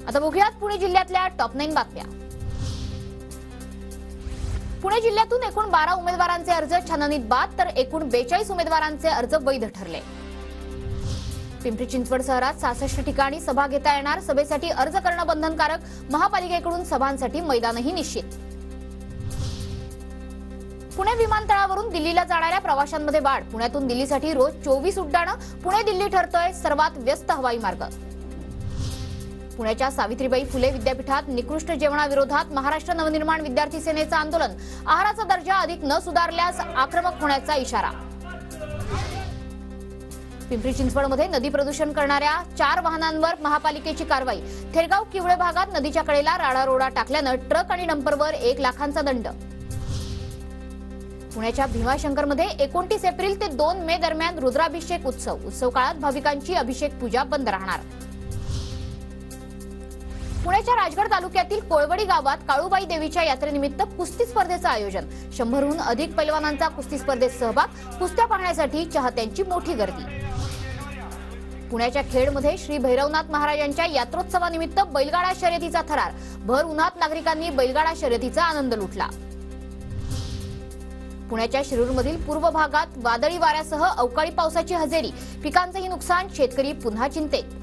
आता बघूयात पुणे जिल्ह्यातल्या टॉप 9 बातम्या। पुणे जिल्ह्यातून एकूण 12 उमेदवारांचे अर्ज छाननीत बाद तर एकूण 42 उमेदवारांचे अर्ज वैध ठरले। पिंपरी चिंचवड शहरात 66 ठिकाणी सभा घेता येणार, सभेसाठी अर्ज करणं बंधनकारक, महापालिकेकडून सभांसाठी मैदानही निश्चित। पुणे विमानतळावरून दिल्लीला जाणाऱ्या प्रवाशांमध्ये वाढ, पुण्यातून दिल्लीसाठी रोज 24 उड्डाणं, पुणे दिल्ली ठरतोय सर्वात व्यस्त हवाई मार्ग। पुण्याच्या सावित्रीबाई फुले विद्यापीठात निकृष्ट जेवणाविरोधात महाराष्ट्र नवनिर्माण विद्यार्थी सेनेचं आंदोलन, आहाराचा दर्जा अधिक न सुधारल्यास आक्रमक होण्याचा इशारा। पिंपरी चिंचवडमध्ये नदी प्रदूषण करणाऱ्या 4 वाहनांवर महापालिकेची कारवाई, थेरगाव किवळे भागात नदीच्या कडेला राडारोडा टाकल्यानं ट्रक आणि डंपरवर 1 लाखांचा दंड। पुण्याच्या भीमाशंकरमध्ये 29 एप्रिल ते 2 मे दरम्यान रुद्राभिषेक उत्सव काळात भाविकांची अभिषेक पूजा बंद राहणार। पुण्याच्या राजगड तालुक्यातील कोळवडी गावात काळूबाई देवीच्या यात्रेनिमित्त कुस्ती स्पर्धेचं आयोजन, 100हून अधिक पैलवानांचा कुस्ती स्पर्धेत सहभाग, कुस्त्या पाहण्यासाठी चाहत्यांची मोठी गर्दी। पुण्याच्या खेडमध्ये श्री भैरवनाथ महाराजांच्या यात्रोत्सवानिमित्त बैलगाडा शर्यतीचा थरार, भर उन्हात नागरिकांनी बैलगाडा शर्यतीचा आनंद लुटला। पुण्याच्या शिरूरमधील पूर्व भागात वादळी वाऱ्यासह अवकाळी पावसाची हजेरी, पिकांचेही नुकसान, शेतकरी पुन्हा चिंतेत।